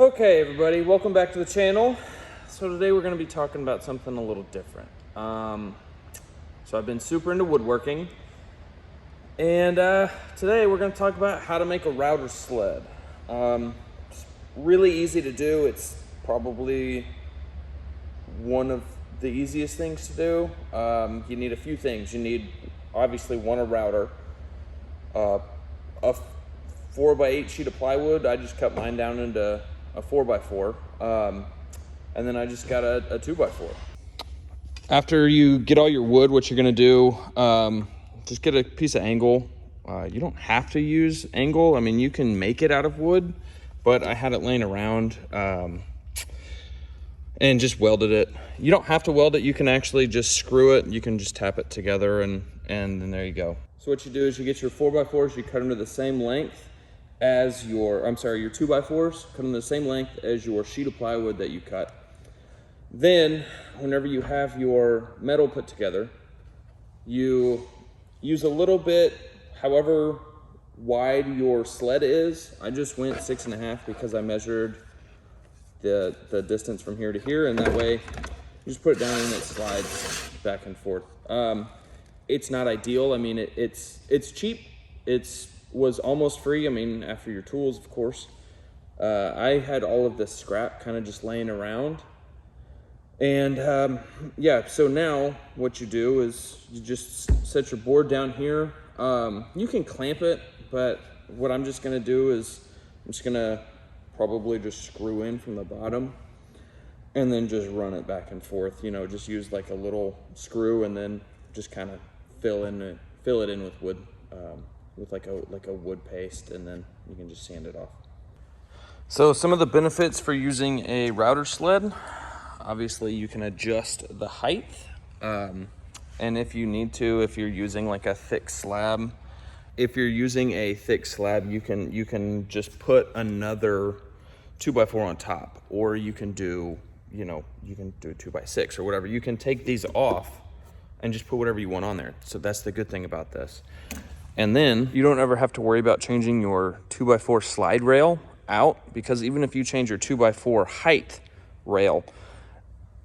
Okay, everybody, welcome back to the channel. So today we're going to be talking about something a little different. So I've been super into woodworking, and today we're going to talk about how to make a router sled. It's really easy to do. It's probably one of the easiest things to do. You need a few things. You need, obviously, a router, a 4x8 sheet of plywood. I just cut mine down into a 4x4, and then I just got a 2x4. After you get all your wood, what you're gonna do, just get a piece of angle. You don't have to use angle. I mean, you can make it out of wood, but I had it laying around and just welded it. You don't have to weld it. You can actually just screw it. You can just tap it together, and then there you go. So what you do is you get your 4x4s, you cut them to the same length as your 2x4s, cut them the same length as your sheet of plywood that you cut. Then, whenever you have your metal put together, you use a little bit, however wide your sled is. I just went 6.5 because I measured the distance from here to here, and that way you just put it down and it slides back and forth. It's not ideal. I mean, it's cheap. Was almost free. I mean, after your tools, of course. I had all of this scrap kind of just laying around. And yeah, so now what you do is you just set your board down here. You can clamp it, but what I'm just gonna do is I'm just gonna probably just screw in from the bottom and then just run it back and forth. You know, just use like a little screw and then just kind of fill it in with wood. With like a wood paste, and then you can just sand it off. So some of the benefits for using a router sled, obviously you can adjust the height, and if you need to, if you're using like a thick slab, you can just put another 2x4 on top, or you can do a 2x6 or whatever. You can take these off and just put whatever you want on there. So that's the good thing about this. And then you don't ever have to worry about changing your 2x4 slide rail out, because even if you change your 2x4 height rail,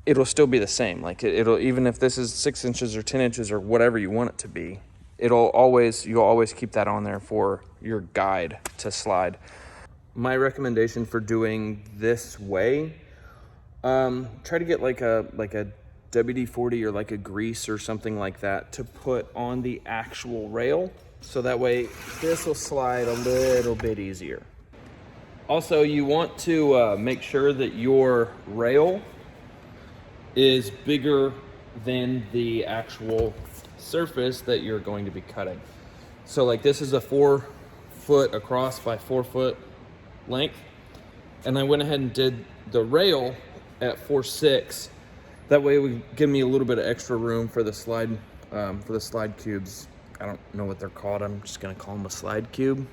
it'll still be the same. Like it'll, even if this is 6 inches or 10 inches or whatever you want it to be, you'll always keep that on there for your guide to slide. My recommendation for doing this way, try to get like a WD-40 or like a grease or something like that to put on the actual rail. So that way this will slide a little bit easier. Also, you want to make sure that your rail is bigger than the actual surface that you're going to be cutting. So like this is a 4 foot across by 4 foot length. And I went ahead and did the rail at 4.6. That way it would give me a little bit of extra room for the slide cubes. I don't know what they're called. I'm just gonna call them a slide cube.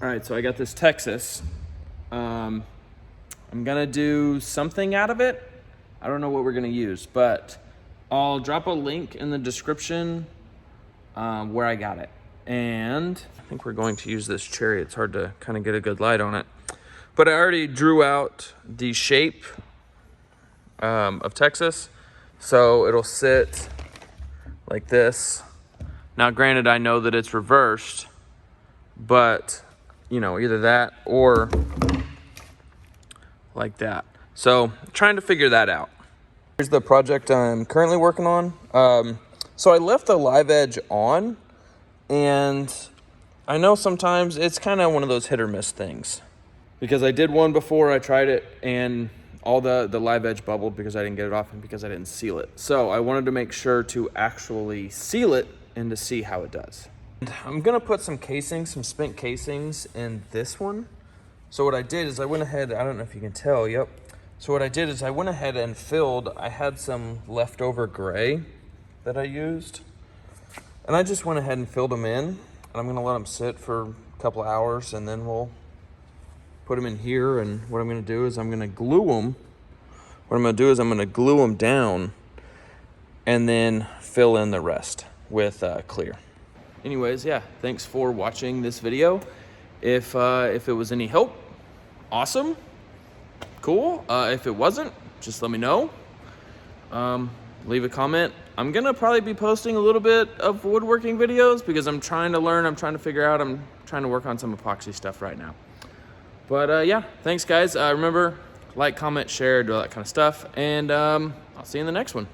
All right, so I got this Texas. I'm gonna do something out of it. I don't know what we're gonna use, but I'll drop a link in the description where I got it. And I think we're going to use this cherry. It's hard to kind of get a good light on it. But I already drew out the shape of Texas. So it'll sit like this. Now, granted, I know that it's reversed, but either that or like that. So trying to figure that out. Here's the project I'm currently working on. So I left the live edge on, and I know sometimes it's kind of one of those hit or miss things, because I did one before, I tried it, and all the live edge bubbled because I didn't get it off and because I didn't seal it. So I wanted to make sure to actually seal it and to see how it does. And I'm gonna put some spent casings in this one. So what I did is I went ahead, I don't know if you can tell, yep. So what I did is I went ahead and filled, I had some leftover gray that I used, and I just went ahead and filled them in, and I'm gonna let them sit for a couple of hours, and then we'll put them in here. And what I'm gonna do is I'm gonna glue them. What I'm gonna do is I'm gonna glue them down and then fill in the rest with clear. Anyways, yeah, thanks for watching this video. If it was any help, awesome. cool. If it wasn't, just let me know. Leave a comment. I'm gonna probably be posting a little bit of woodworking videos because I'm trying to learn, I'm trying to figure out, I'm trying to work on some epoxy stuff right now. But yeah, thanks guys. Remember, like, comment, share, do all that kind of stuff, and I'll see you in the next one.